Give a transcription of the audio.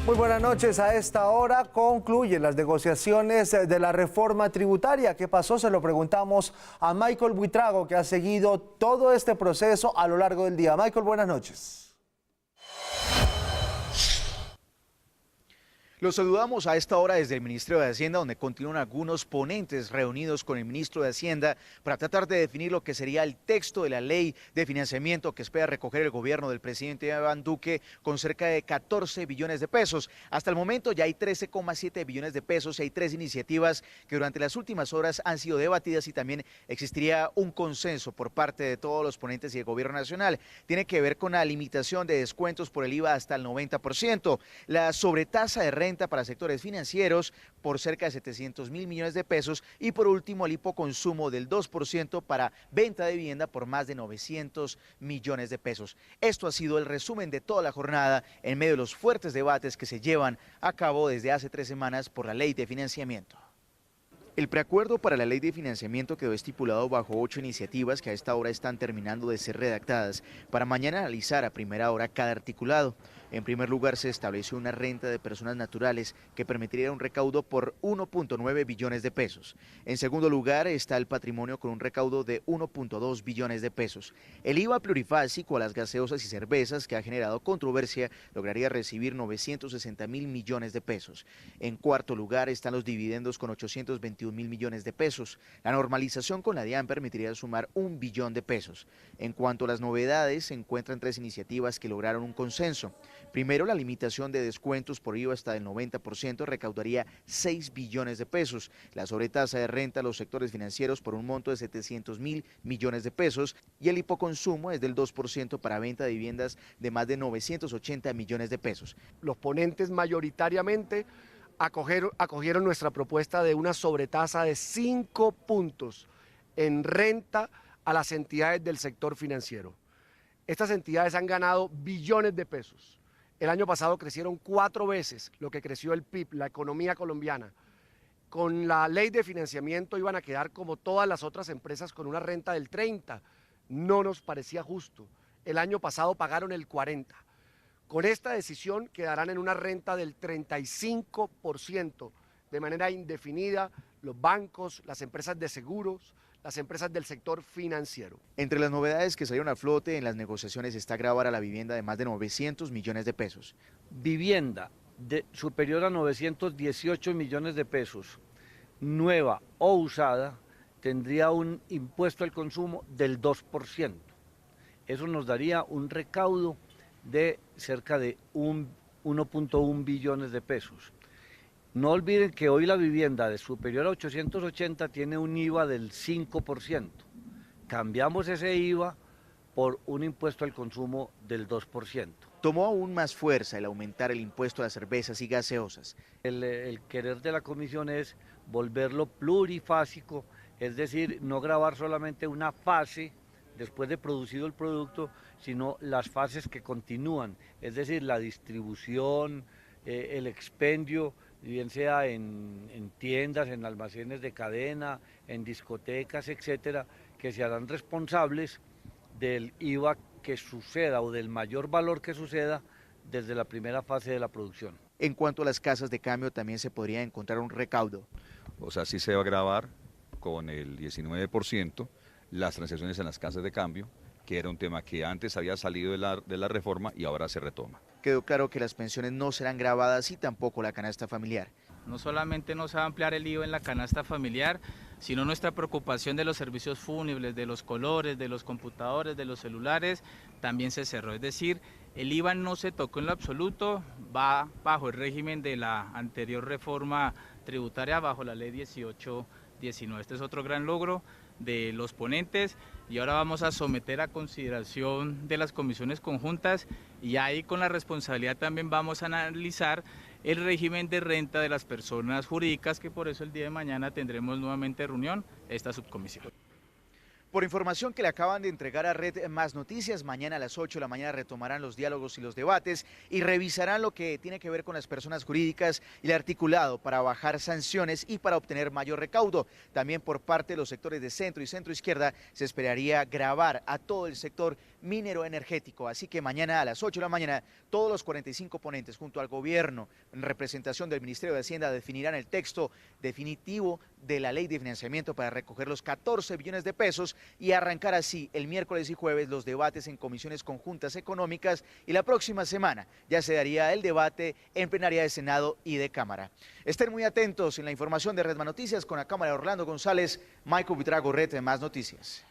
Muy buenas noches. A esta hora concluyen las negociaciones de la reforma tributaria. ¿Qué pasó? Se lo preguntamos a Michael Buitrago, que ha seguido todo este proceso a lo largo del día. Michael, buenas noches. Los saludamos a esta hora desde el Ministerio de Hacienda, donde continúan algunos ponentes reunidos con el ministro de Hacienda para tratar de definir lo que sería el texto de la ley de financiamiento que espera recoger el gobierno del presidente Iván Duque con cerca de 14 billones de pesos. Hasta el momento ya hay 13,7 billones de pesos y hay 3 iniciativas que durante las últimas horas han sido debatidas y también existiría un consenso por parte de todos los ponentes y el gobierno nacional. Tiene que ver con la limitación de descuentos por el IVA hasta el 90%, la sobretasa de renta para sectores financieros por cerca de 700 mil millones de pesos y por último el hipoconsumo del 2% para venta de vivienda por más de 900 millones de pesos. Esto ha sido el resumen de toda la jornada en medio de los fuertes debates que se llevan a cabo desde hace 3 semanas por la ley de financiamiento. El preacuerdo para la ley de financiamiento quedó estipulado bajo 8 iniciativas que a esta hora están terminando de ser redactadas para mañana analizar a primera hora cada articulado. En primer lugar, se estableció una renta de personas naturales que permitiría un recaudo por 1.9 billones de pesos. En segundo lugar, está el patrimonio con un recaudo de 1.2 billones de pesos. El IVA plurifásico a las gaseosas y cervezas, que ha generado controversia, lograría recibir 960 mil millones de pesos. En cuarto lugar, están los dividendos con 821 mil millones de pesos. La normalización con la DIAN permitiría sumar 1 billón de pesos. En cuanto a las novedades, se encuentran 3 iniciativas que lograron un consenso. Primero, la limitación de descuentos por IVA hasta el 90% recaudaría 6 billones de pesos. La sobretasa de renta a los sectores financieros por un monto de 700 mil millones de pesos y el hipoconsumo es del 2% para venta de viviendas de más de 980 millones de pesos. Los ponentes mayoritariamente acogieron nuestra propuesta de una sobretasa de 5 puntos en renta a las entidades del sector financiero. Estas entidades han ganado billones de pesos. El año pasado crecieron 4 veces lo que creció el PIB, la economía colombiana. Con la ley de financiamiento iban a quedar como todas las otras empresas con una renta del 30%. No nos parecía justo. El año pasado pagaron el 40%. Con esta decisión quedarán en una renta del 35% de manera indefinida los bancos, las empresas de seguros, las empresas del sector financiero. Entre las novedades que salieron a flote en las negociaciones está gravar a la vivienda de más de 900 millones de pesos. Vivienda superior a 918 millones de pesos, nueva o usada, tendría un impuesto al consumo del 2%. Eso nos daría un recaudo de cerca de 1.1 billones de pesos. No olviden que hoy la vivienda de superior a 880 tiene un IVA del 5%. Cambiamos ese IVA por un impuesto al consumo del 2%. Tomó aún más fuerza el aumentar el impuesto a las cervezas y gaseosas. El querer de la comisión es volverlo plurifásico, es decir, no gravar solamente una fase después de producido el producto, sino las fases que continúan, es decir, la distribución, el expendio, bien sea en tiendas, en almacenes de cadena, en discotecas, etcétera, que se harán responsables del IVA que suceda o del mayor valor que suceda desde la primera fase de la producción. En cuanto a las casas de cambio, también se podría encontrar un recaudo. O sea, sí se va a gravar con el 19% las transacciones en las casas de cambio, que era un tema que antes había salido de la reforma y ahora se retoma. Quedó claro que las pensiones no serán grabadas y tampoco la canasta familiar. No solamente no se va a ampliar el IVA en la canasta familiar, sino nuestra preocupación de los servicios fúnebres, de los colores, de los computadores, de los celulares, también se cerró. Es decir, el IVA no se tocó en lo absoluto, va bajo el régimen de la anterior reforma tributaria, bajo la ley 1819. Este es otro gran logro de los ponentes y ahora vamos a someter a consideración de las comisiones conjuntas y ahí con la responsabilidad también vamos a analizar el régimen de renta de las personas jurídicas, que por eso el día de mañana tendremos nuevamente reunión esta subcomisión. Por información que le acaban de entregar a Red Más Noticias, mañana a las 8 de la mañana retomarán los diálogos y los debates y revisarán lo que tiene que ver con las personas jurídicas y el articulado para bajar sanciones y para obtener mayor recaudo. También por parte de los sectores de centro y centro izquierda se esperaría gravar a todo el sector minero energético. Así que mañana a las 8 de la mañana todos los 45 ponentes junto al gobierno en representación del Ministerio de Hacienda definirán el texto definitivo de la ley de financiamiento para recoger los 14 billones de pesos y arrancar así el miércoles y jueves los debates en comisiones conjuntas económicas y la próxima semana ya se daría el debate en plenaria de Senado y de Cámara. Estén muy atentos en la información de Red Más Noticias con la cámara de Orlando González, Michael Buitrago, Red Más Noticias.